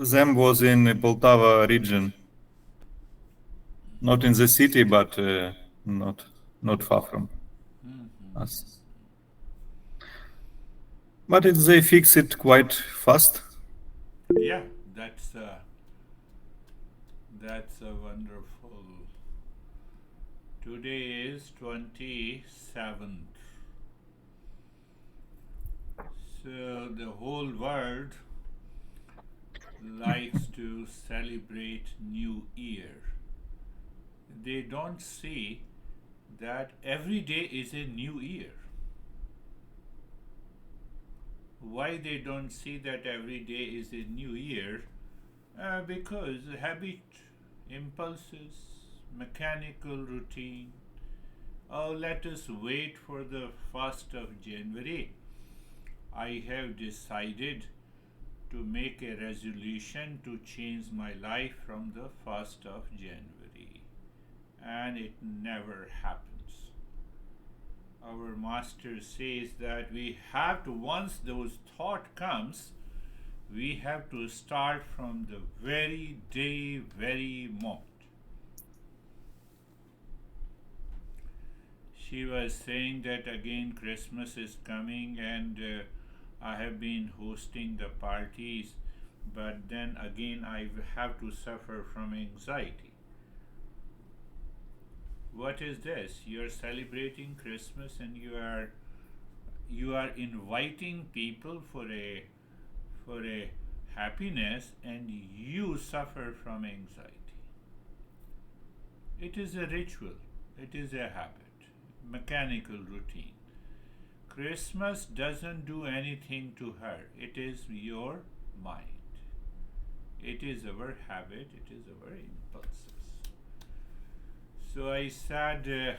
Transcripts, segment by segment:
Them was in Poltava region, not in the city, but not not far from us. But they fix it quite fast. Yeah, that's a wonderful. Today is 27th. So the whole world likes to celebrate New Year. They don't see that every day is a new year. Why they don't see that every day is a new year? Because habit, impulses, mechanical routine. Oh, let us wait for the 1st of January. I have decided to make a resolution to change my life from the 1st of January. And it never happens. Our master says that we have to, once those thought comes, we have to start from the very day, very moment. She was saying that again Christmas is coming and I have been hosting the parties, but then again I have to suffer from anxiety. What is this? You are celebrating Christmas and you are inviting people for a happiness and you suffer from anxiety. It is a ritual, it is a habit, mechanical routine. Christmas doesn't do anything to her, it is your mind. It is our habit, it is our impulses. So I said,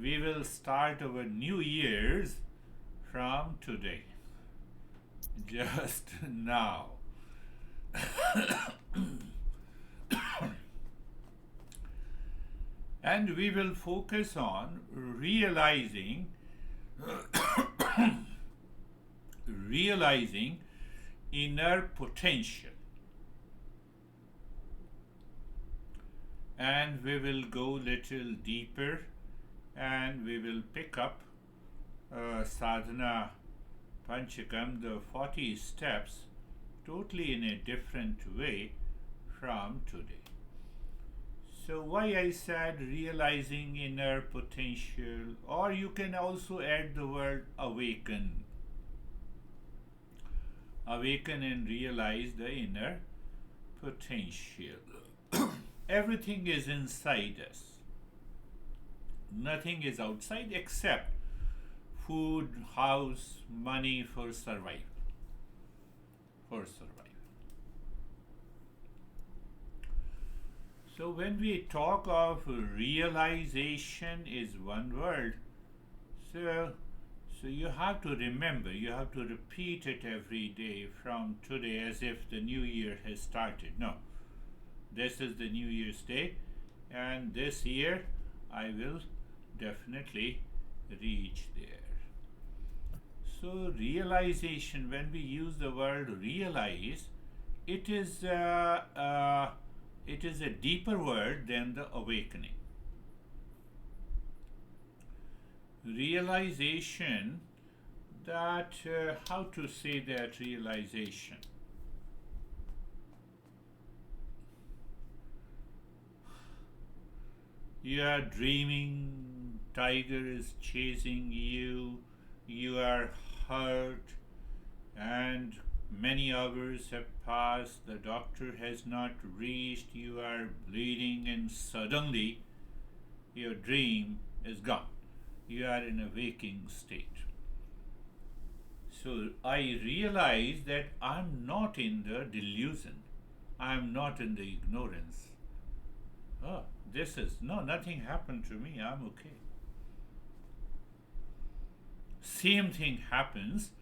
we will start our New Year's from today, just now. And we will focus on realizing inner potential. And we will go little deeper and we will pick up sadhana panchakam, the 40 steps, totally in a different way from today. So why I said realizing inner potential, or you can also add the word awaken. Awaken and realize the inner potential. Everything is inside us. Nothing is outside except food, house, money for survival. For survival. So when we talk of realization is one word, so you have to remember, you have to repeat it every day from today as if the new year has started. No, this is the New Year's Day, and this year I will definitely reach there. So, realization, when we use the word realize, it is a deeper word than the awakening. Realization, that, how to say that realization? You are dreaming, tiger is chasing you, you are hurt, and many hours have passed, the doctor has not reached, you are bleeding, and suddenly your dream is gone. You are in a waking state. So I realize that I'm not in the delusion, I'm not in the ignorance. Oh, nothing happened to me, I'm okay. Same thing happens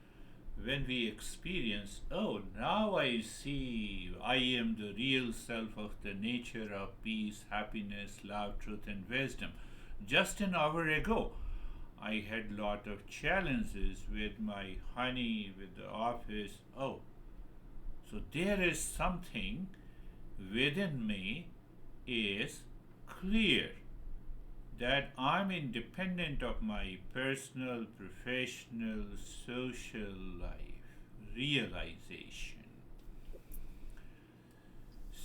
when we experience, oh, now I see I am the real self of the nature of peace, happiness, love, truth, and wisdom. Just an hour ago, I had lot of challenges with my honey, with the office. Oh, So there is something within me is clear that I'm independent of my personal, professional, social life, realization.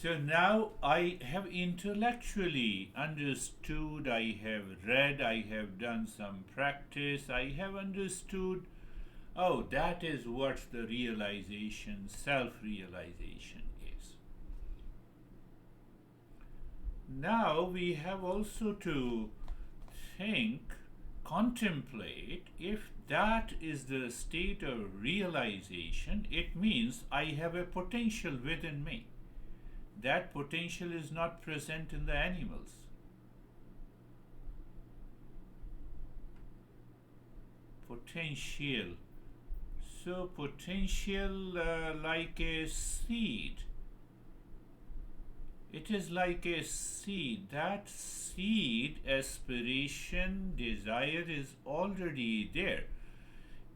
So now I have intellectually understood, I have read, I have done some practice, I have understood, oh, that is what the realization, self realization is. Now we have also to think, contemplate, if that is the state of realization, it means I have a potential within me. That potential is not present in the animals. Potential. So, potential like a seed. It is like a seed. That seed, aspiration, desire is already there.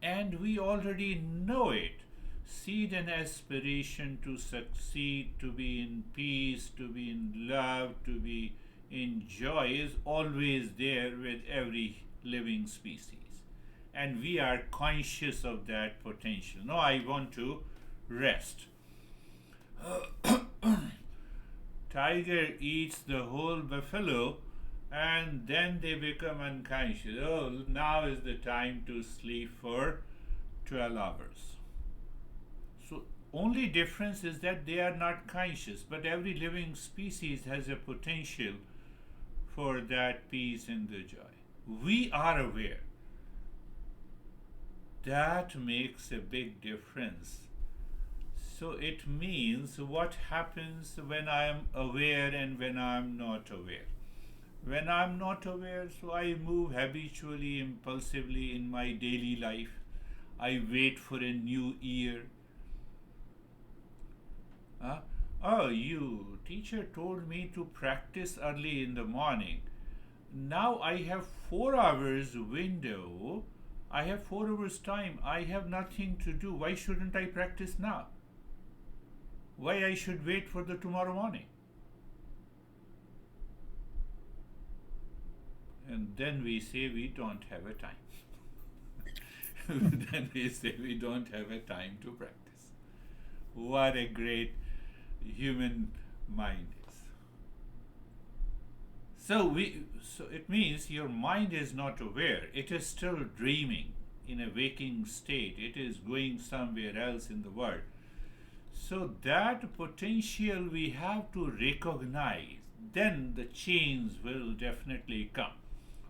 And we already know it. Seed and aspiration to succeed, to be in peace, to be in love, to be in joy is always there with every living species. And we are conscious of that potential. No, I want to rest. Tiger eats the whole buffalo and then they become unconscious. Oh, now is the time to sleep for 12 hours. So, only difference is that they are not conscious, but every living species has a potential for that peace and the joy. We are aware. That makes a big difference. So it means what happens when I am aware and when I am not aware. When I am not aware, so I move habitually, impulsively in my daily life. I wait for a new year. Oh, you teacher told me to practice early in the morning. Now I have 4 hours window. I have 4 hours time. I have nothing to do. Why shouldn't I practice now? Why I should wait for the tomorrow morning? And then we say we don't have a time. Then we say we don't have a time to practice. What a great human mind is. So it means your mind is not aware. It is still dreaming in a waking state. It is going somewhere else in the world. So that potential we have to recognize. Then the change will definitely come.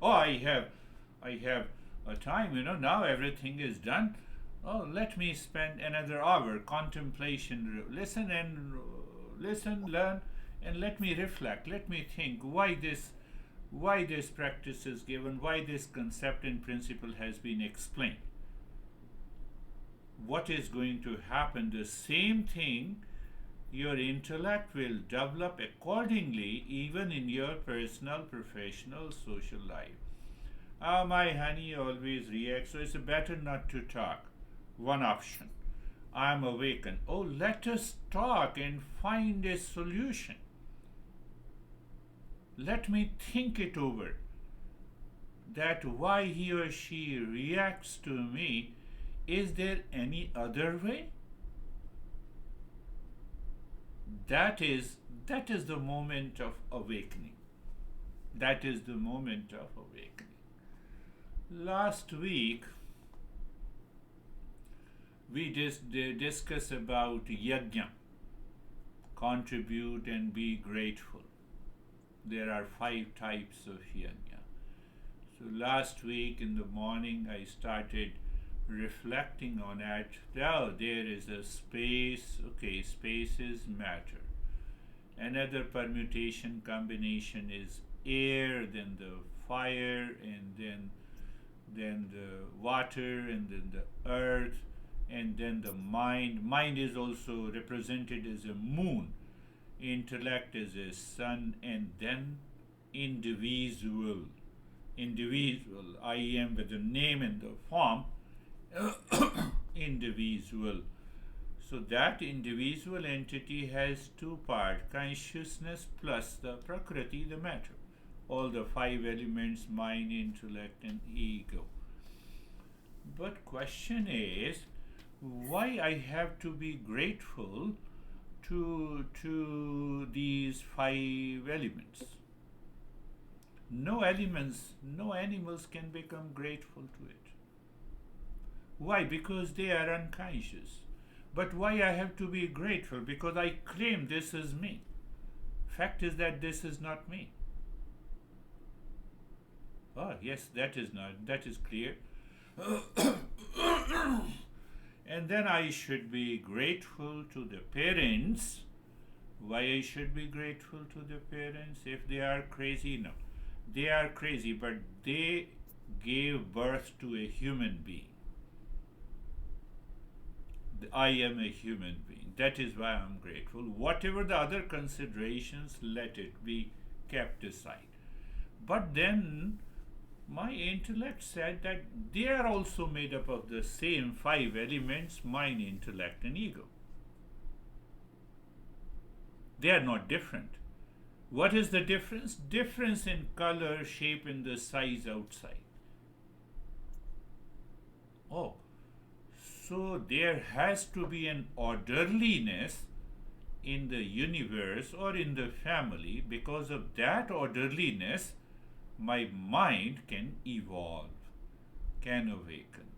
Oh, I have a time, now everything is done. Oh, let me spend another hour contemplation, listen, learn, and let me reflect. Let me think why this practice is given, why this concept and principle has been explained. What is going to happen? The same thing, your intellect will develop accordingly, even in your personal, professional, social life. My honey always reacts, so it's better not to talk. One option. I'm awakened. Oh, let us talk and find a solution. Let me think it over. That why he or she reacts to me, is there any other way? That is the moment of awakening. That is the moment of awakening. Last week, we discussed about yajna, contribute and be grateful. There are 5 types of yajna. So last week in the morning, I started reflecting on it. Now there is a space. Okay, spaces matter. Another permutation combination is air, then the fire, and then the water, and then the earth, and then the mind. Mind is also represented as a moon. Intellect is a sun, and then individual. Individual, I am with the name and the form, individual. So that individual entity has two parts, consciousness plus the prakriti, the matter. All the five elements, mind, intellect, and ego. But question is, why I have to be grateful to these five elements? No elements, no animals can become grateful to it. Why? Because they are unconscious. But why I have to be grateful? Because I claim this is me. Fact is that this is not me. Oh, yes, that is clear. And then I should be grateful to the parents. Why I should be grateful to the parents? If they are crazy? No. They are crazy, but they gave birth to a human being. I am a human being. That is why I am grateful. Whatever the other considerations, let it be kept aside. But then my intellect said that they are also made up of the same five elements, mind, intellect, and ego. They are not different. What is the difference? Difference in color, shape, and the size outside. Oh, so there has to be an orderliness in the universe or in the family. Because of that orderliness, my mind can evolve, can awaken.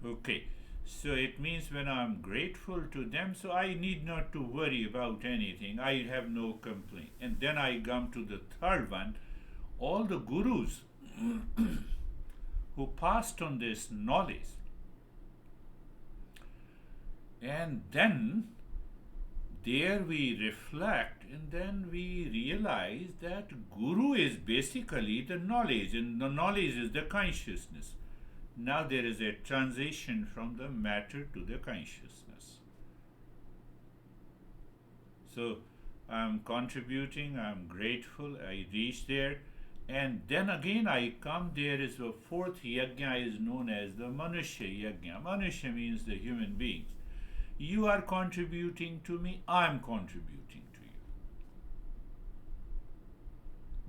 Okay, so it means when I am grateful to them, so I need not to worry about anything. I have no complaint. And then I come to the third one. All the gurus who passed on this knowledge, and then there we reflect, and then we realize that Guru is basically the knowledge, and the knowledge is the consciousness. Now there is a transition from the matter to the consciousness. So I'm contributing, I'm grateful, I reach there, and then again I come, there is a fourth yajna is known as the Manusya yajna. Manusya means the human beings. You are contributing to me, I am contributing to you.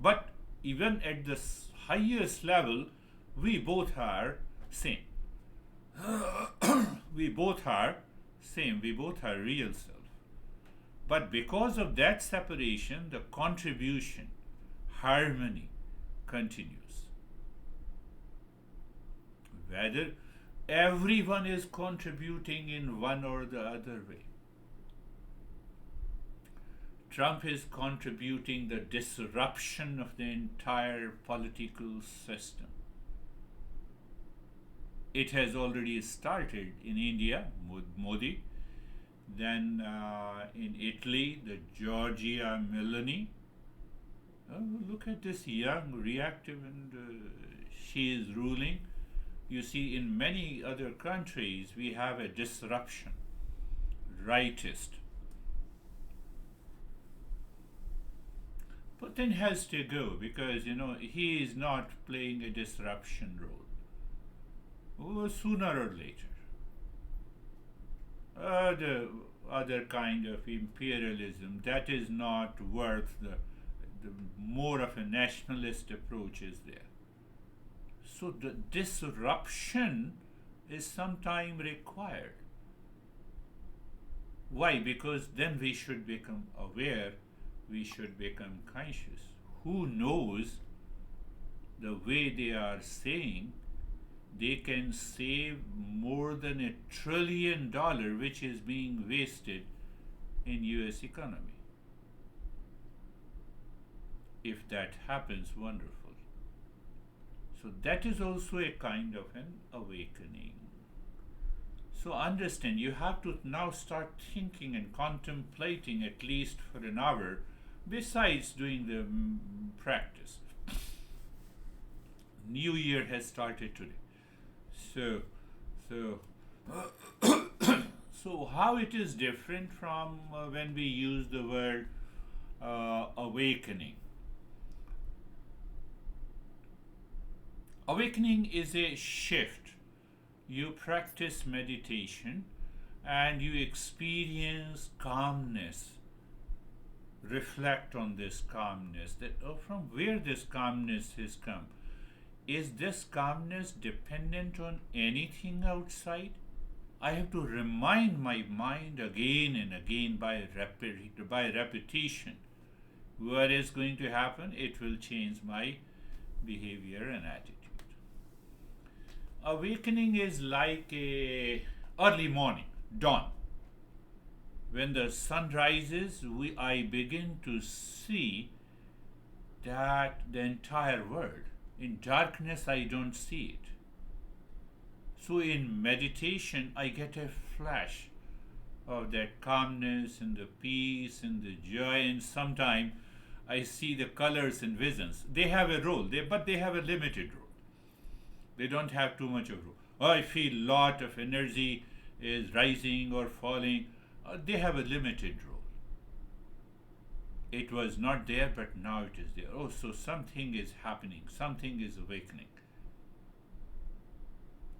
But even at the highest level, we both are same. We both are same, we both are real self. But because of that separation, the contribution, harmony continues. Whether everyone is contributing in one or the other way. Trump is contributing the disruption of the entire political system. It has already started in India, Modi, then in Italy, the Giorgia Meloni. Oh, look at this young, reactive, and she is ruling. You see, in many other countries, we have a disruption, rightist. Putin has to go because, he is not playing a disruption role. Oh, sooner or later. The other kind of imperialism, that is not worth the more of a nationalist approach is there. So the disruption is sometime required. Why? Because then we should become aware, we should become conscious. Who knows, the way they are saying, they can save more than $1 trillion which is being wasted in US economy. If that happens, wonderful. So that is also a kind of an awakening. So understand, you have to now start thinking and contemplating at least for an hour, besides doing the practice. New Year has started today. So how it is different from when we use the word awakening. Awakening is a shift. You practice meditation and you experience calmness. Reflect on this calmness, that from where this calmness has come. Is this calmness dependent on anything outside? I have to remind my mind again and again by repetition. What is going to happen? It will change my behavior and attitude. Awakening is like a early morning, dawn. When the sun rises, I begin to see that the entire world. In darkness, I don't see it. So in meditation, I get a flash of that calmness and the peace and the joy, and sometimes I see the colors and visions. They have a role, but they have a limited role. They don't have too much of a role. I feel lot of energy is rising or falling. They have a limited role. It was not there, but now it is there. Oh, so something is happening. Something is awakening.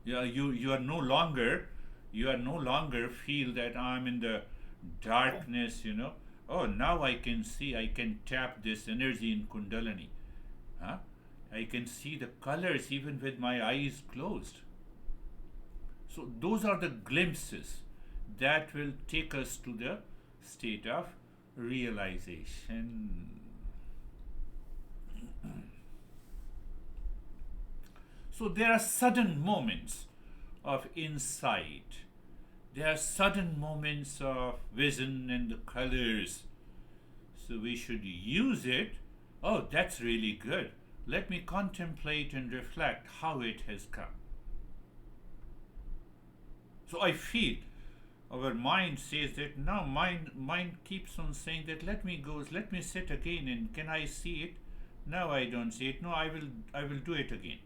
Yeah, you are no longer feel that I'm in the darkness. Oh, now I can see. I can tap this energy in kundalini. Huh? I can see the colors even with my eyes closed. So those are the glimpses that will take us to the state of realization. So there are sudden moments of insight. There are sudden moments of vision and the colors. So we should use it. Oh, that's really good. Let me contemplate and reflect how it has come. So I feel our mind says that now mind keeps on saying that let me sit again, and can I see it? Now I don't see it. No, I will do it again.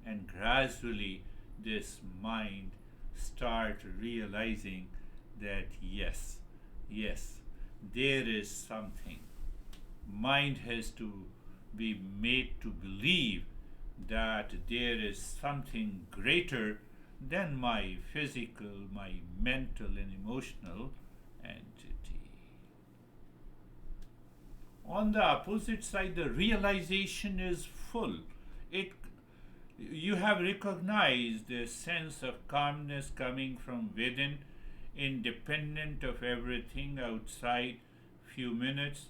And gradually this mind start realizing that yes, there is something. Mind has to be made to believe that there is something greater than my physical, my mental and emotional entity. On the opposite side, the realization is full. You have recognized the sense of calmness coming from within, independent of everything outside. Few minutes,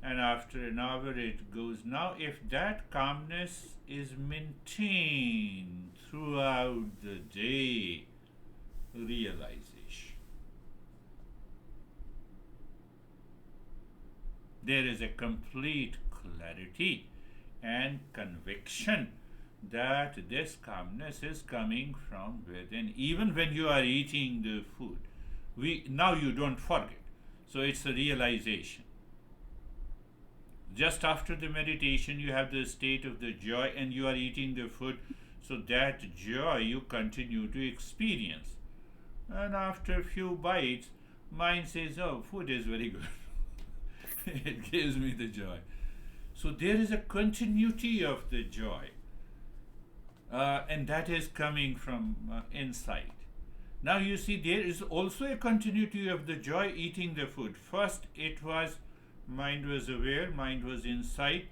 and after an hour it goes. Now, if that calmness is maintained throughout the day, realization, there is a complete clarity and conviction that this calmness is coming from within. Even when you are eating the food, now you don't forget. So it's a realization. Just after the meditation, you have the state of the joy, and you are eating the food. So that joy you continue to experience. And after a few bites, mind says, "Oh, food is very good." It gives me the joy. So there is a continuity of the joy. And that is coming from inside. Now you see, there is also a continuity of the joy eating the food. First, mind was aware, mind was inside,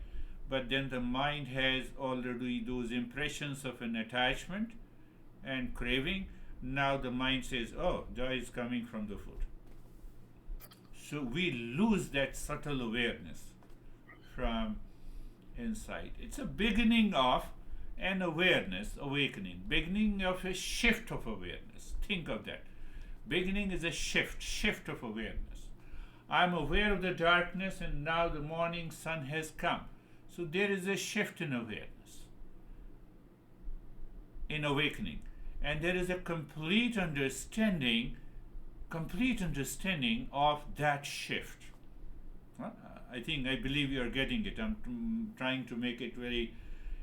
but then the mind has already those impressions of an attachment and craving. Now the mind says, "Oh, joy is coming from the food." So we lose that subtle awareness from inside. It's a beginning of an awakening, beginning of a shift of awareness. Think of that. Beginning is a shift of awareness. I'm aware of the darkness, and now the morning sun has come. So there is a shift in awareness, in awakening. And there is a complete understanding of that shift. I believe you are getting it. I'm trying to make it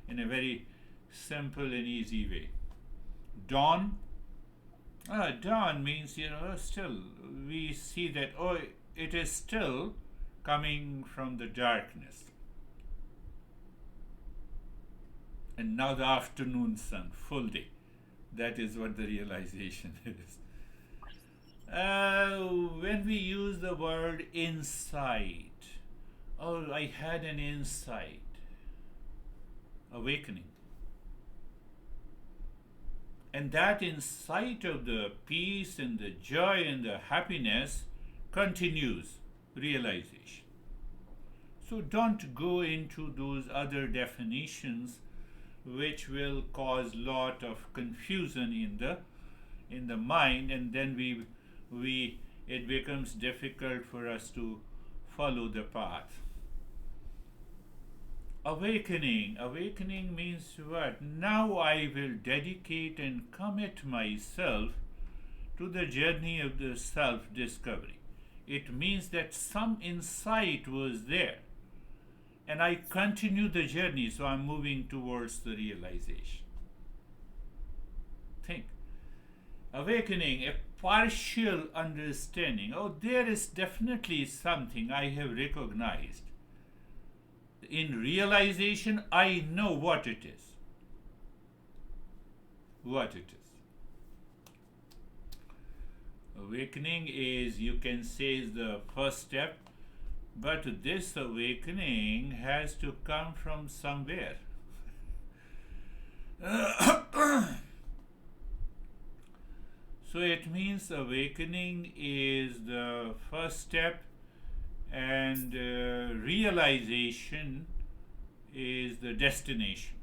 in a very simple and easy way. Dawn means, still we see that, it is still coming from the darkness. And now the afternoon sun, full day. That is what the realization is. When we use the word insight, oh, I had an insight, awakening. And that insight of the peace and the joy and the happiness continues realization. So don't go into those other definitions which will cause lot of confusion in the mind, and then we it becomes difficult for us to follow the path. Awakening means what? Now I will dedicate and commit myself to the journey of the self discovery. It means that some insight was there and I continue the journey, so I'm moving towards the realization. Think. Awakening, a partial understanding. Oh, there is definitely something I have recognized. In realization, I know what it is. What it is. Awakening is, you can say, is the first step, but this awakening has to come from somewhere. So it means awakening is the first step, and realization is the destination.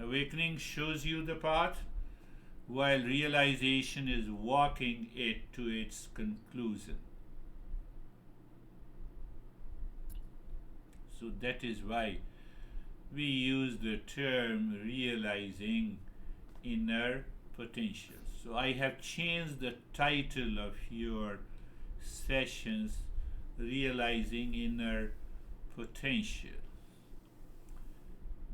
Awakening shows you the path, while realization is walking it to its conclusion. So that is why we use the term realizing inner potential. So I have changed the title of your sessions, realizing inner potential.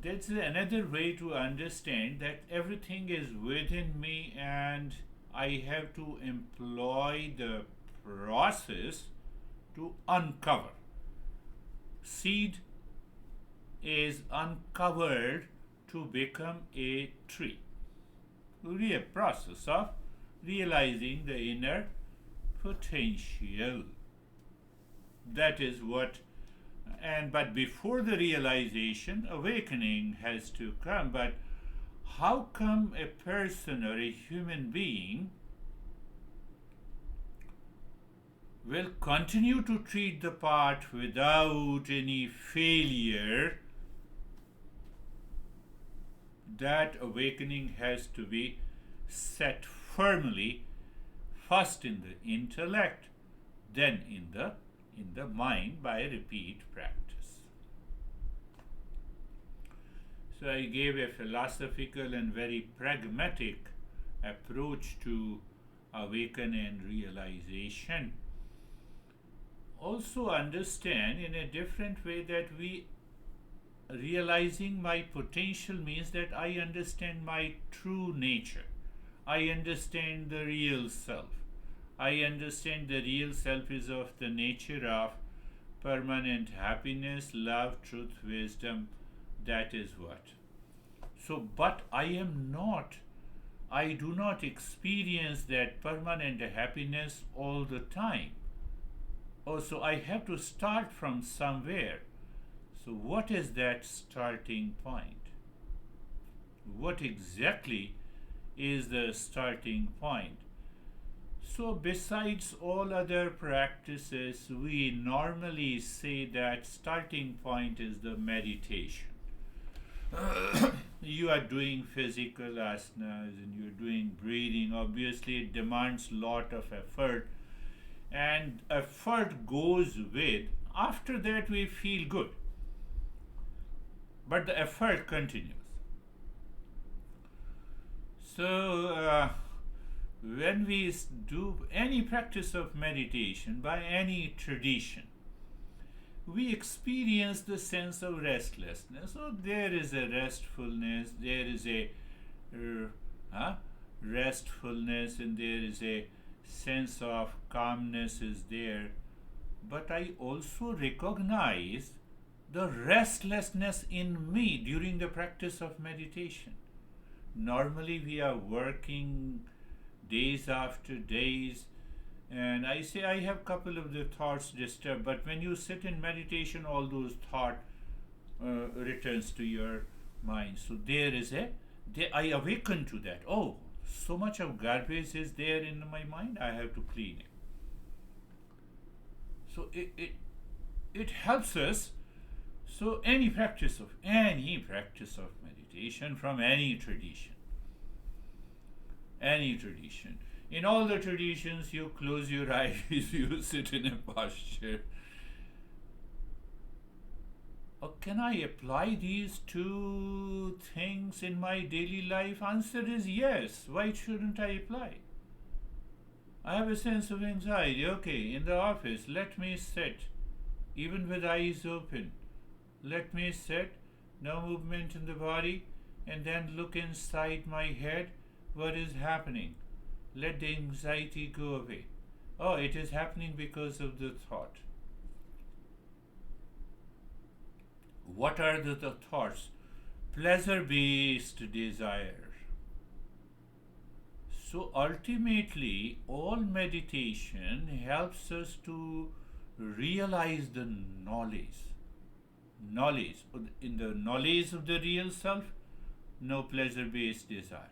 That's another way to understand that everything is within me and I have to employ the process to uncover. Seed is uncovered to become a tree. Really a process of realizing the inner potential. That is what, but before the realization, awakening has to come. But how come a person or a human being will continue to treat the part without any failure? That awakening has to be set firmly, first in the intellect, then in the mind by repeat practice. So I gave a philosophical and very pragmatic approach to awaken and realization. Also understand in a different way that realizing my potential means that I understand my true nature. I understand the real self. I understand the real self is of the nature of permanent happiness, love, truth, wisdom. That is what. So, but I do not experience that permanent happiness all the time. Also, I have to start from somewhere. So what is that starting point? What exactly is the starting point? So besides all other practices, we normally say that starting point is the meditation. You are doing physical asanas and you're doing breathing. Obviously, it demands a lot of effort, and effort goes with, after that we feel good. But the effort continues. So, when we do any practice of meditation by any tradition, we experience the sense of restlessness. So, there is a restfulness, there is a restfulness, and there is a sense of calmness is there. But I also recognize the restlessness in me during the practice of meditation. Normally we are working days after days. And I say I have couple of the thoughts disturbed, but when you sit in meditation, all those thought returns to your mind. So I awaken to that. Oh, so much of garbage is there in my mind. I have to clean it. So it helps us. So any practice of meditation from any tradition. In all the traditions, you close your eyes, you sit in a posture. Can I apply these two things in my daily life? Answer is yes. Why shouldn't I apply? I have a sense of anxiety. Okay, in the office, let me sit, even with eyes open. Let me sit, no movement in the body, and then look inside my head. What is happening? Let the anxiety go away. Oh, it is happening because of the thought. What are the thoughts? Pleasure-based desire. So ultimately, all meditation helps us to realize the knowledge. In the knowledge of the real self, no pleasure-based desire.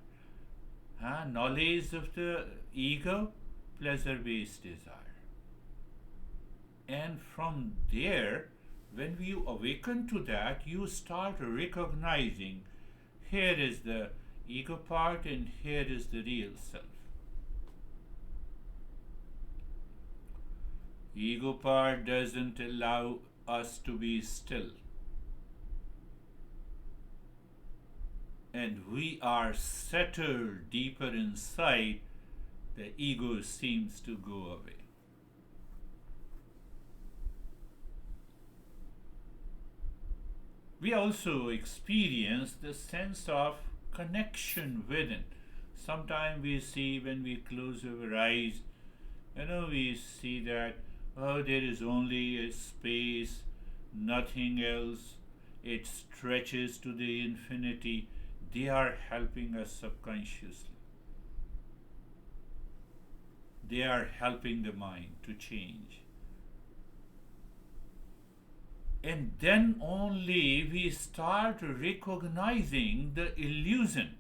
Knowledge of the ego, pleasure-based desire. And from there, when you awaken to that, you start recognizing here is the ego part and here is the real self. Ego part doesn't allow us to be still. And we are settled deeper inside, the ego seems to go away. We also experience the sense of connection within. Sometimes we see when we close our eyes, we see that, there is only a space, nothing else. It stretches to the infinity. They are helping us subconsciously. They are helping the mind to change. And then only we start recognizing the illusion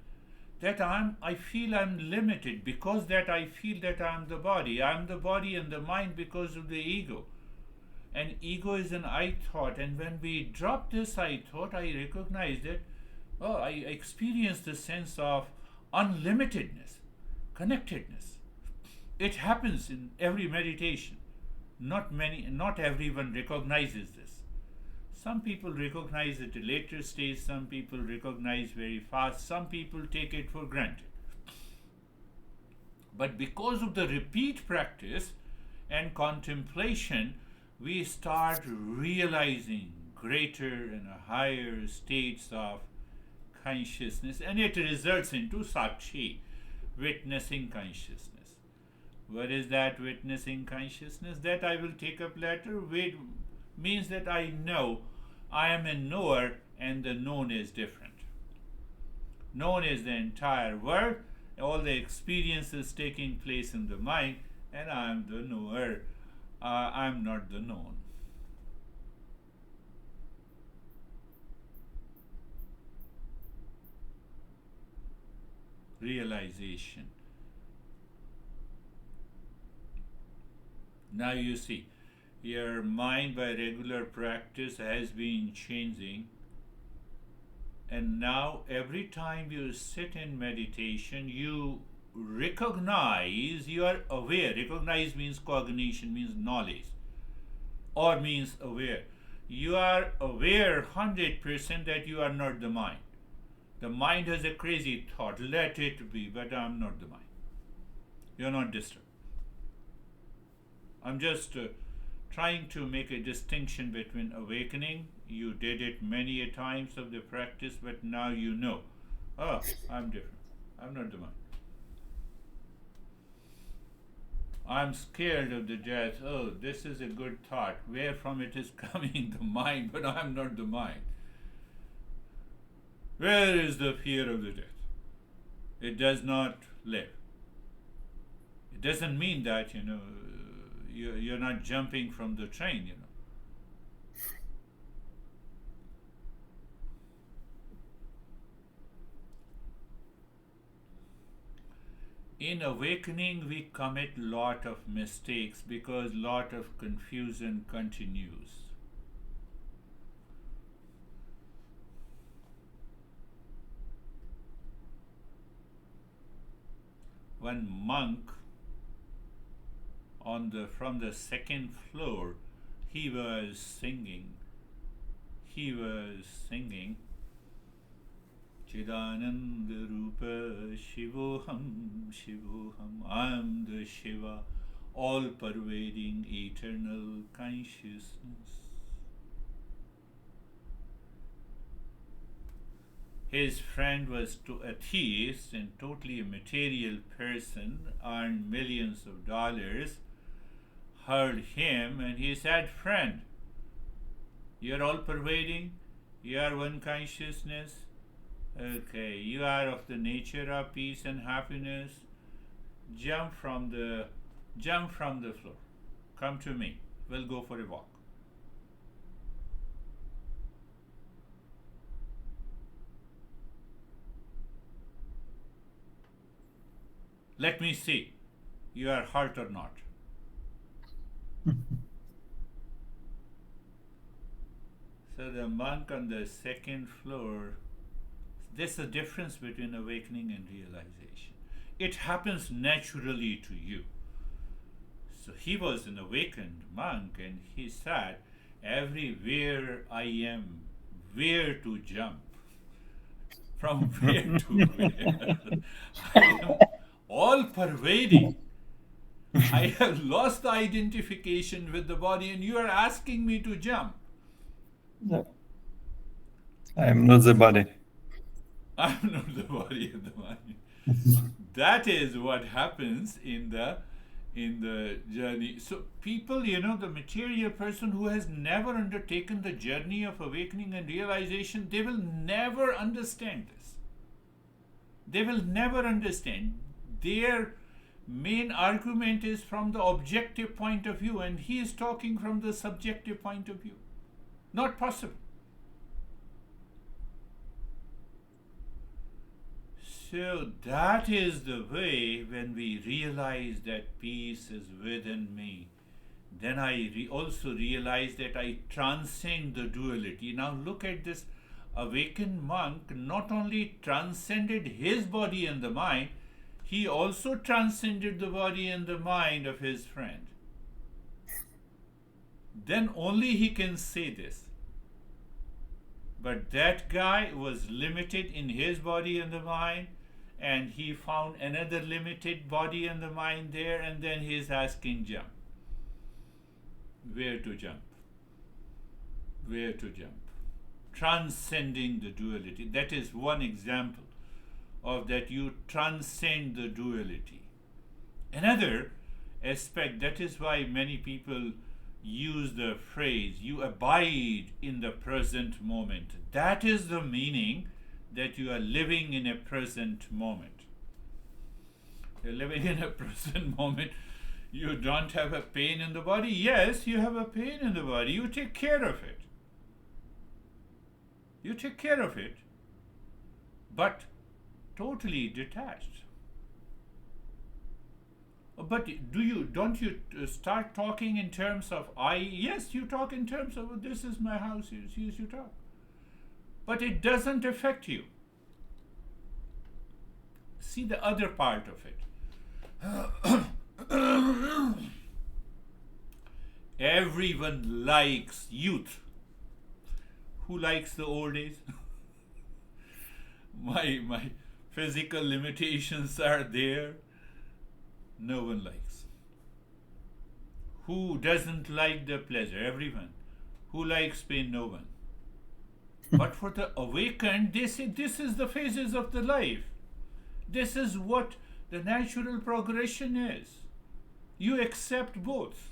that I feel I'm limited because that I feel that I'm the body. I'm the body and the mind because of the ego. And ego is an I thought. And when we drop this I thought, I recognize that, I experience the sense of unlimitedness, connectedness. It happens in every meditation. Not everyone recognizes this. Some people recognize it at a later stage, some people recognize very fast, some people take it for granted. But because of the repeat practice and contemplation, we start realizing greater and higher states of consciousness, and it results into sakshi, witnessing consciousness. What is that witnessing consciousness? That I will take up later. Means that I know I am a knower and the known is different. Known is the entire world, all the experiences taking place in the mind, and I am the knower. I am not the known. Realization. Now you see, your mind by regular practice has been changing, and now every time you sit in meditation, you recognize, you are aware. Recognize means cognition, means knowledge, or means aware. You are aware 100% that you are not the mind. The mind has a crazy thought, let it be, but I am not the mind. You are not disturbed. I'm just trying to make a distinction between awakening. You did it many a times of the practice, but now you know, I'm different. I'm not the mind. I'm scared of the death. This is a good thought. Where from it is coming? The mind, but I'm not the mind. Where is the fear of the death? It does not live. doesn't mean that, you're not jumping from the train. In awakening, we commit lot of mistakes because lot of confusion continues. One monk from the second floor, he was singing Chidananda Rupa Shivoham Shivoham, I am the Shiva, all pervading eternal consciousness. His friend was a theist and totally a material person, earned millions of dollars, heard him, and he said, "Friend, you are all pervading, you are one consciousness, okay, you are of the nature of peace and happiness. Jump from the floor. Come to me. We'll go for a walk." Let me see, you are hurt or not. So the monk on the second floor, there's a difference between awakening and realization. It happens naturally to you. So he was an awakened monk and he said, everywhere I am, where to jump? From where to where? I am all pervading. I have lost the identification with the body and you are asking me to jump. No. I am not the body. I am not the body and the mind. That is what happens in the journey. So people, the material person who has never undertaken the journey of awakening and realization, they will never understand this. They will never understand. Their main argument is from the objective point of view, and he is talking from the subjective point of view. Not possible. So that is the way when we realize that peace is within me. Then I also realize that I transcend the duality. Now look at this awakened monk, not only transcended his body and the mind, he also transcended the body and the mind of his friend. Then only he can say this. But that guy was limited in his body and the mind, and he found another limited body and the mind there, and then he is asking jump. Where to jump? Where to jump? Transcending the duality. That is one example of that you transcend the duality. Another aspect, that is why many people use the phrase, you abide in the present moment. That is the meaning, that you are living in a present moment. You're living in a present moment. You don't have a pain in the body. Yes, you have a pain in the body. You take care of it. You take care of it, but totally detached. But don't you start talking in terms of I? Yes, you talk in terms of this is my house. Yes, you talk. But it doesn't affect you. See the other part of it. Everyone likes youth. Who likes the old days? My physical limitations are there. No one likes. Who doesn't like the pleasure? Everyone. Who likes pain? No one. But for the awakened, they say this is the phases of the life. This is what the natural progression is. You accept both.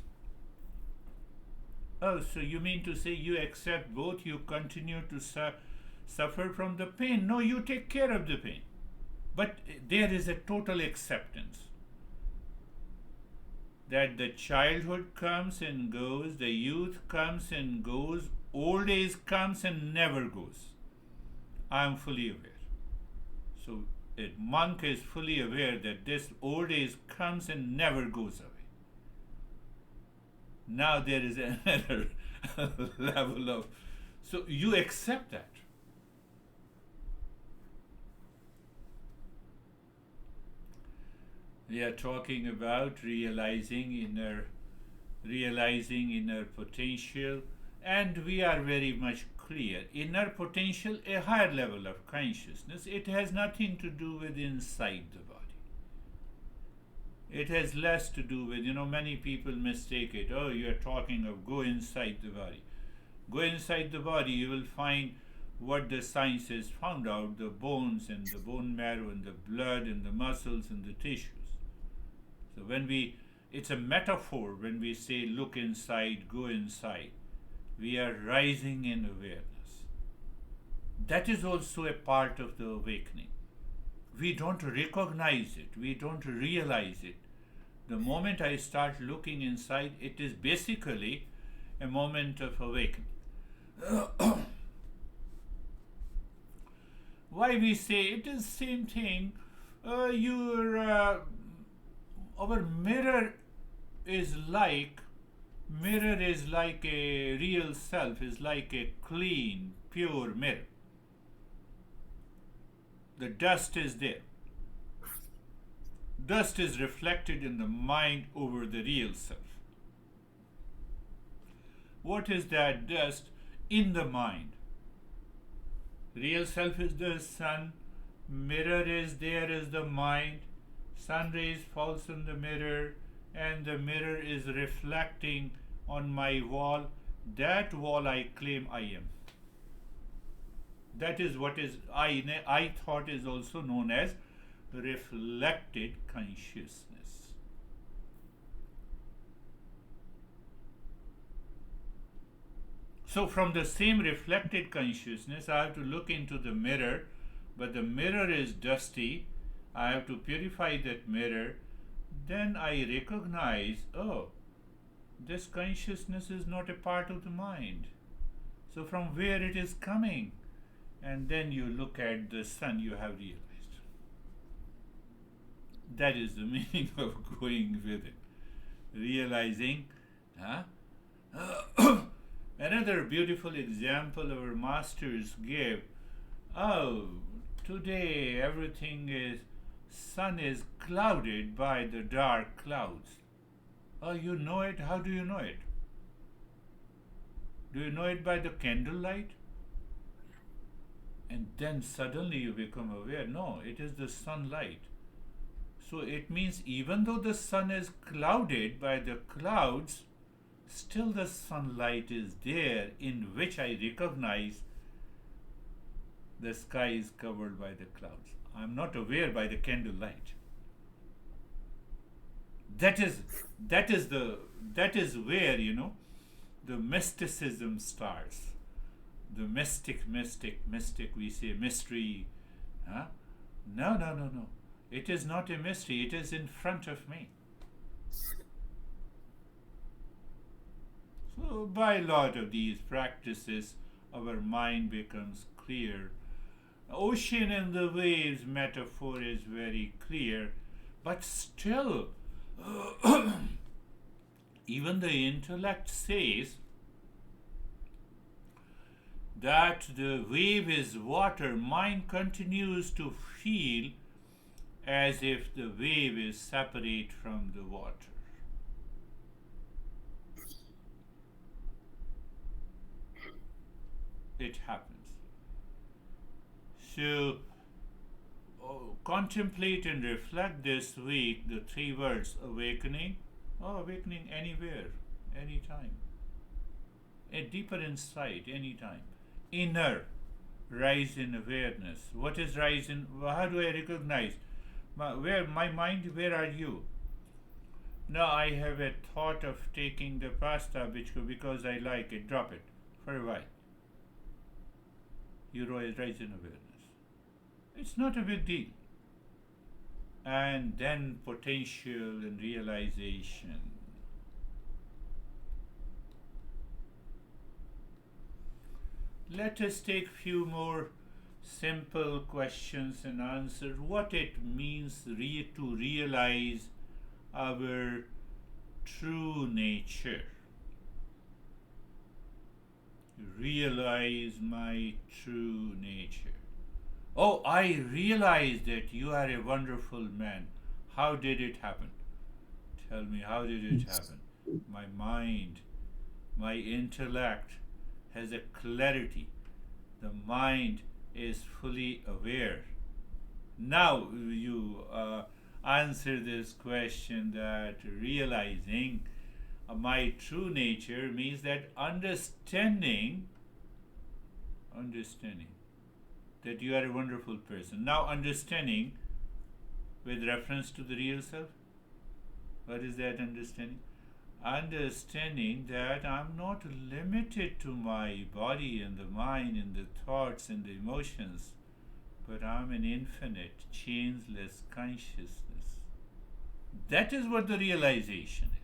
Oh, so you mean to say you accept both, you continue to suffer from the pain? No, you take care of the pain. But there is a total acceptance. that the childhood comes and goes, the youth comes and goes, old age comes and never goes. I am fully aware. So a monk is fully aware that this old age comes and never goes away. Now there is another level of, so you accept that. We are talking about realizing inner potential, and we are very much clear. Inner potential, a higher level of consciousness, it has nothing to do with inside the body. It has less to do with, many people mistake it. Oh, you are talking of go inside the body. Go inside the body, you will find what the science has found out, the bones and the bone marrow and the blood and the muscles and the tissues. So it's a metaphor when we say look inside, go inside. We are rising in awareness. That is also a part of the awakening. We don't recognize it, we don't realize it. The moment I start looking inside, it is basically a moment of awakening. Why we say it is same thing? Our mirror is like a real self, is like a clean, pure mirror. The dust is there. Dust is reflected in the mind over the real self. What is that dust? In the mind. Real self is the sun, mirror is there as the mind, sun rays falls on the mirror, and the mirror is reflecting on my wall. That wall I claim I am. That is what is I thought is also known as reflected consciousness. So from the same reflected consciousness, I have to look into the mirror, but the mirror is dusty. I have to purify that mirror. Then I recognize, oh, this consciousness is not a part of the mind. So from where it is coming? And then you look at the sun, you have realized. That is the meaning of going with it. Realizing, Another beautiful example our masters gave. Oh, today sun is clouded by the dark clouds. Oh, you know it? How do you know it? Do you know it by the candlelight? And then suddenly you become aware, no, it is the sunlight. So it means even though the sun is clouded by the clouds, still the sunlight is there, in which I recognize the sky is covered by the clouds. I am not aware by the candlelight. That is where, the mysticism starts. The mystic, we say mystery. No. It is not a mystery, it is in front of me. So by a lot of these practices, our mind becomes clear. Ocean and the waves metaphor is very clear, but still, even the intellect says that the wave is water. Mind continues to feel as if the wave is separate from the water. It happens. So, contemplate and reflect this week the three words: awakening. Awakening anywhere, anytime. A deeper insight, anytime. Inner, rise in awareness. What is rise in? How do I recognize? My mind, where are you? Now I have a thought of taking the pasta because I like it. Drop it for a while. You rise in awareness. It's not a big deal. And then potential and realization. Let us take few more simple questions and answer what it means to realize our true nature. Realize my true nature. Oh, I realize that you are a wonderful man. How did it happen? Tell me, how did it happen? My mind, my intellect has a clarity. The mind is fully aware. Now you answer this question that realizing my true nature means that understanding that you are a wonderful person. Now understanding with reference to the real self. What is that understanding? Understanding that I'm not limited to my body and the mind and the thoughts and the emotions, but I'm an infinite, changeless consciousness. That is what the realization is.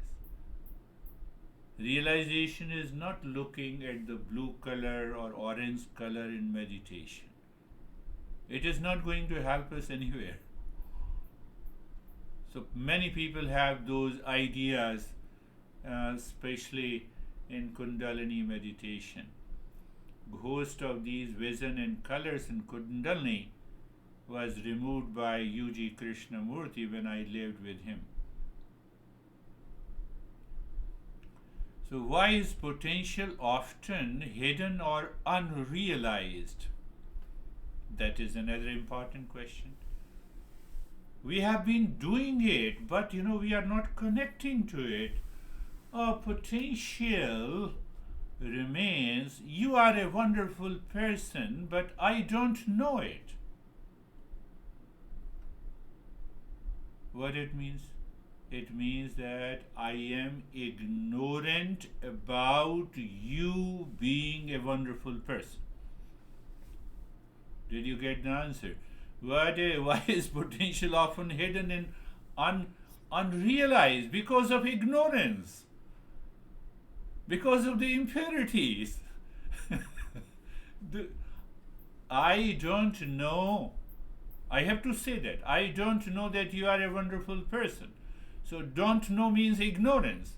Realization is not looking at the blue color or orange color in meditation. It is not going to help us anywhere. So many people have those ideas, especially in kundalini meditation. Ghost of these vision and colors in kundalini was removed by U.G. Krishnamurti when I lived with him. So why is potential often hidden or unrealized? That is another important question. We have been doing it, but we are not connecting to it. Our potential remains. You are a wonderful person, but I don't know it. What it means? It means that I am ignorant about you being a wonderful person. Did you get the answer? Why is potential often hidden and unrealized? Because of ignorance. Because of the impurities. I don't know. I have to say that. I don't know that you are a wonderful person. So don't know means ignorance.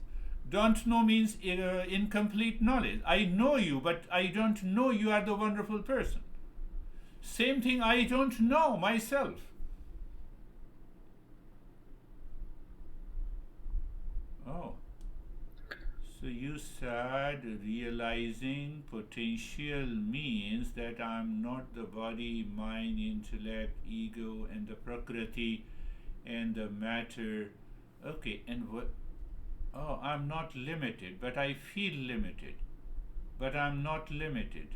Don't know means incomplete knowledge. I know you, but I don't know you are the wonderful person. Same thing, I don't know myself. Oh. So you said realizing potential means that I'm not the body, mind, intellect, ego, and the prakriti and the matter. Okay, and what? Oh, I'm not limited, but I feel limited. But I'm not limited.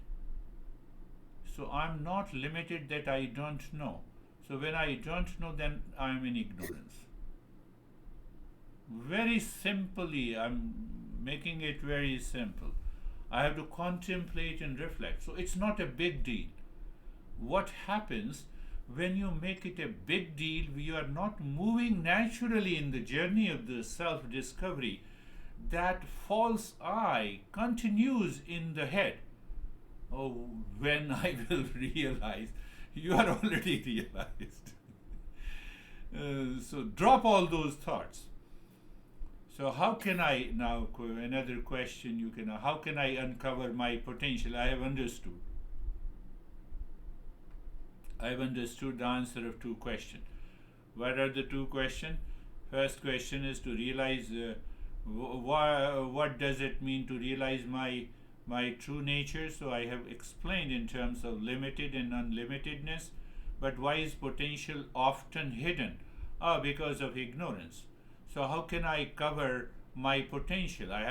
So I'm not limited that I don't know. So when I don't know, then I'm in ignorance. Very simply, I'm making it very simple. I have to contemplate and reflect. So it's not a big deal. What happens when you make it a big deal, you are not moving naturally in the journey of the self discovery. That false I continues in the head. Oh, when I will realize, you are already realized. So drop all those thoughts. So how can I now, another question you can, how can I uncover my potential? I have understood. I have understood the answer of two questions. What are the two questions? First question is to realize what does it mean to realize my true nature. So I have explained in terms of limited and unlimitedness. But why is potential often hidden? Because of ignorance. So how can I cover my potential? I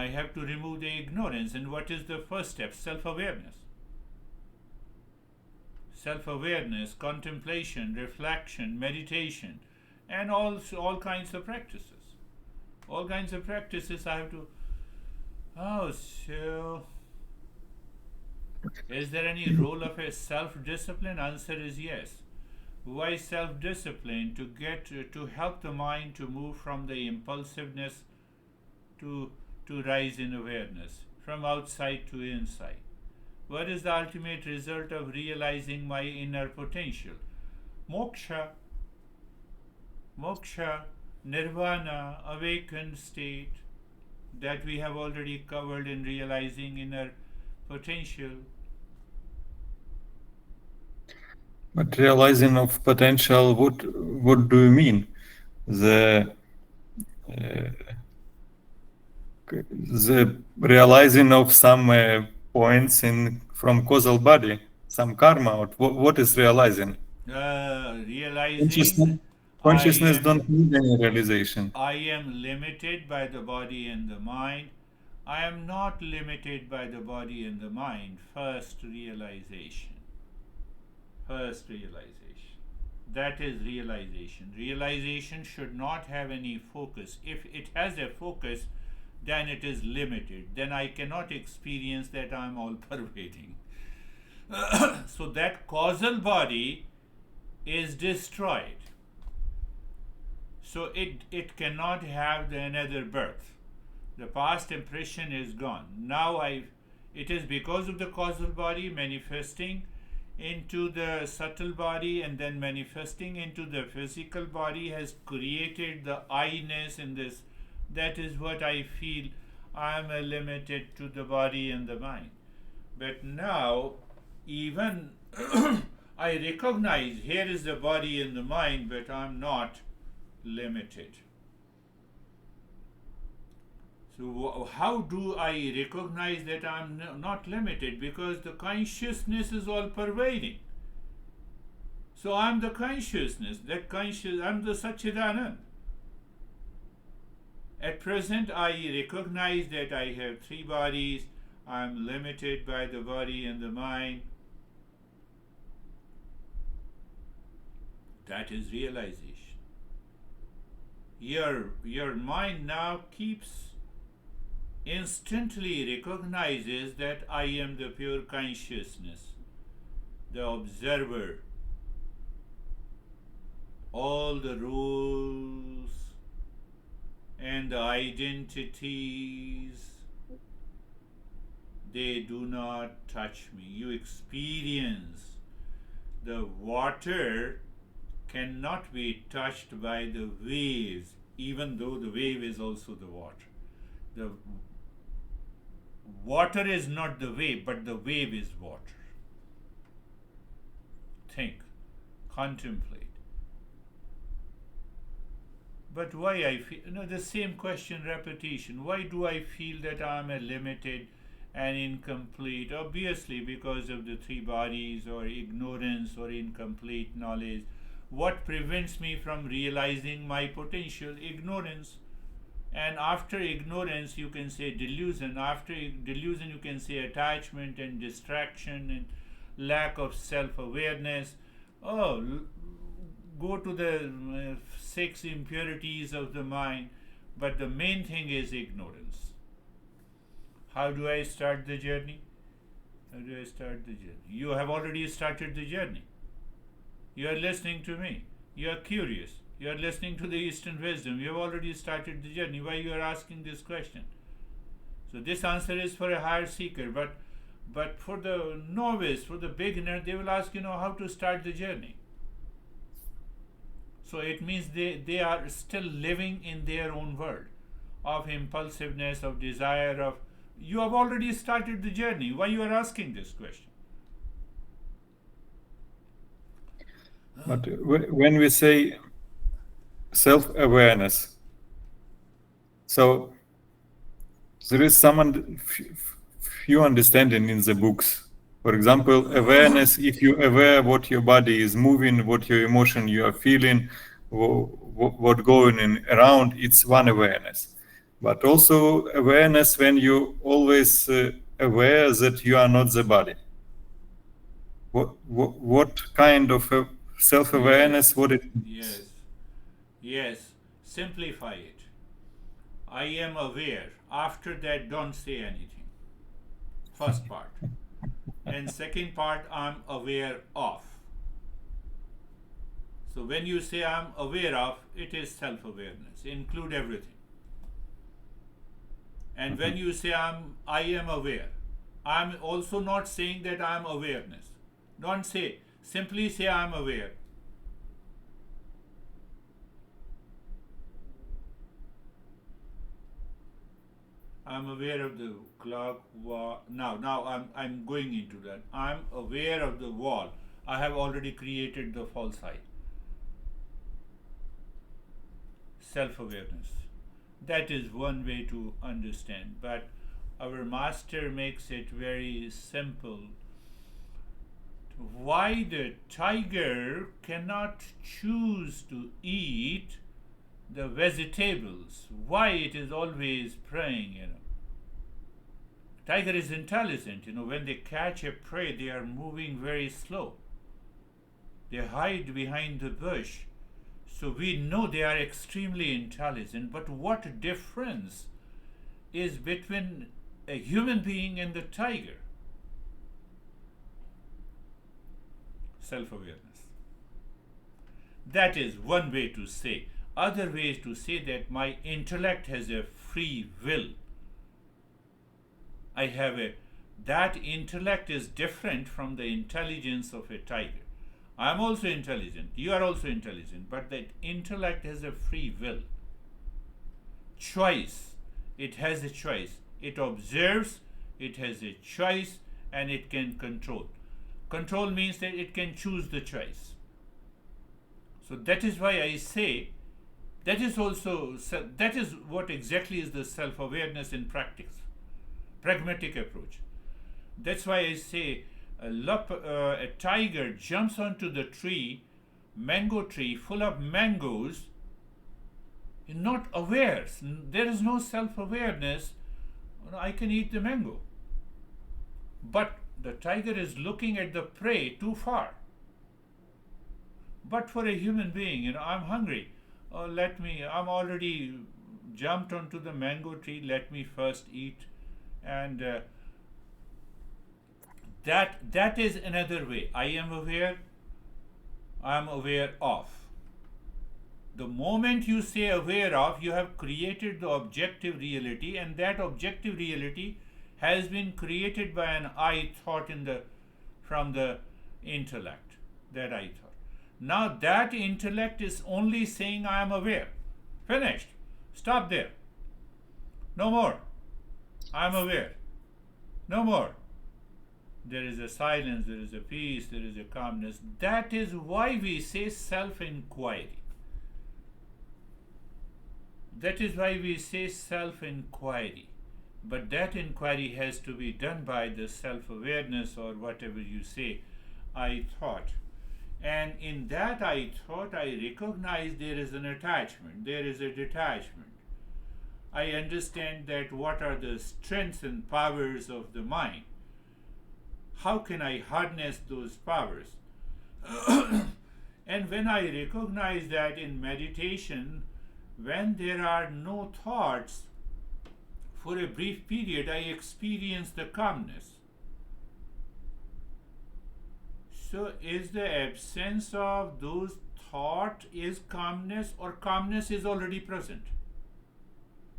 have to remove the ignorance. And what is the first step? Self-awareness. Self-awareness, contemplation, reflection, meditation, and also all kinds of practices. All kinds of practices I have to. Oh, so is there any role of a self-discipline? Answer is yes. Why self-discipline? To help the mind to move from the impulsiveness to rise in awareness, from outside to inside. What is the ultimate result of realizing my inner potential? Moksha, moksha, nirvana, awakened state that we have already covered in realizing inner potential. But realizing of potential, what do you mean? The the realizing of some points in from causal body, some karma. Or what is realizing? Realizing Consciousness, I consciousness am don't need any realization. I am limited by the body and the mind. I am not limited by the body and the mind. First realization. First realization. That is realization. Realization should not have any focus. If it has a focus, then it is limited. Then I cannot experience that I am all pervading. So that causal body is destroyed. So it cannot have another birth. The past impression is gone. Now it is because of the causal body manifesting into the subtle body and then manifesting into the physical body has created the I-ness in this. That is what I feel. I am limited to the body and the mind. But now, even I recognize here is the body and the mind, but I am not limited. So, how do I recognize that I am not limited? Because the consciousness is all pervading. So, I am the consciousness. I am the Satchidanand. At present, I recognize that I have three bodies. I am limited by the body and the mind. That is realization. Your mind now instantly recognizes that I am the pure consciousness, the observer. All the rules and the identities, they do not touch me. You experience the water cannot be touched by the waves, even though the wave is also the water. The water is not the wave, but the wave is water. Think, contemplate. But why I feel, the same question repetition. Why do I feel that I am a limited and incomplete? Obviously, because of the three bodies or ignorance or incomplete knowledge. What prevents me from realizing my potential? Ignorance. And after ignorance, you can say delusion. After delusion, you can say attachment and distraction and lack of self awareness. Oh, go to the 6 impurities of the mind. But the main thing is ignorance. How do I start the journey? How do I start the journey? You have already started the journey. You are listening to me. You are curious. You are listening to the Eastern wisdom. You have already started the journey. Why you are asking this question? So this answer is for a higher seeker. But for the novice, for the beginner, they will ask, how to start the journey. So it means they are still living in their own world of impulsiveness, of desire, of... You have already started the journey. Why you are asking this question? But when we say self-awareness, so there is some few understanding in the books. For example, awareness, if you're aware what your body is moving, what your emotion you are feeling, what going in around, it's one awareness. But also awareness when you always aware that you are not the body. What kind of self-awareness, what it means? Yes. Simplify it. I am aware. After that, don't say anything. First part. And second part, I'm aware of. So when you say I'm aware of, it is self-awareness. Include everything. And when you say I am aware, I'm also not saying that I'm awareness. Don't say, simply say I'm aware. I'm aware of the clock. Now I'm going into that. I'm aware of the wall. I have already created the false eye. Self awareness. That is one way to understand. But our master makes it very simple. Why the tiger cannot choose to eat the vegetables? Why it is always praying. Tiger is intelligent. When they catch a prey, they are moving very slow. They hide behind the bush. So we know they are extremely intelligent. But what difference is between a human being and the tiger? Self awareness. That is one way to say. Other way is to say that my intellect has a free will. I have a that intellect is different from the intelligence of a tiger. I am also intelligent. You are also intelligent. But that intellect has a free will. Choice. It has a choice. It observes, it has a choice, and it can control. Control means that it can choose the choice. So that is why I say that is what exactly is the self-awareness in practice, pragmatic approach. That's why I say a tiger jumps onto the tree, mango tree full of mangoes, not aware. There is no self-awareness. I can eat the mango. But the tiger is looking at the prey too far. But for a human being, I'm hungry. I'm already jumped onto the mango tree. Let me first eat. And that is another way. I am aware of. The moment you say aware of, you have created the objective reality, and that objective reality has been created by an I thought from the intellect. That I thought. Now that intellect is only saying I am aware. Finished. Stop there. No more. I am aware. No more. There is a silence, there is a peace, there is a calmness. That is why we say self-inquiry. That is why we say self-inquiry. But that inquiry has to be done by the self-awareness, or whatever you say, I thought. And in that I thought, I recognize there is an attachment, there is a detachment. I understand that what are the strengths and powers of the mind. How can I harness those powers? And when I recognize that in meditation, when there are no thoughts, for a brief period I experience the calmness. So is the absence of those thought is calmness, or calmness is already present?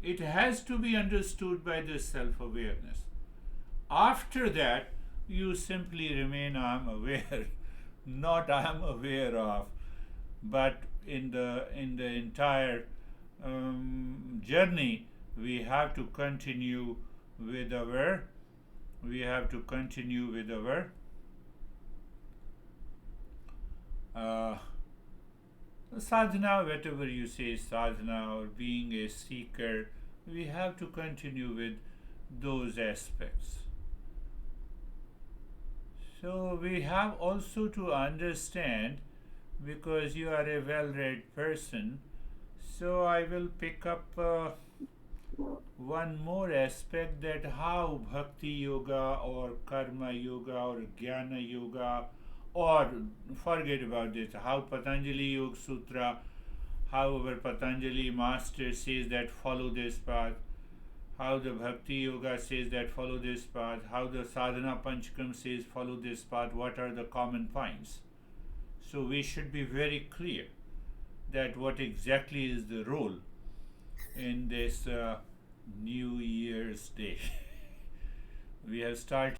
It has to be understood by the self-awareness. After that, you simply remain I am aware, not I am aware of. But in the entire journey, we have to continue with our sadhana, whatever you say, sadhana, or being a seeker. We have to continue with those aspects. So we have also to understand, because you are a well-read person, so I will pick up one more aspect, that how bhakti yoga or karma yoga or jnana yoga, or forget about this, how Patanjali Yoga Sutra, how our Patanjali master says that follow this path, how the Bhakti Yoga says that follow this path, how the Sadhana Panchakam says follow this path, what are the common points. So we should be very clear that what exactly is the role in this New Year's Day. We have started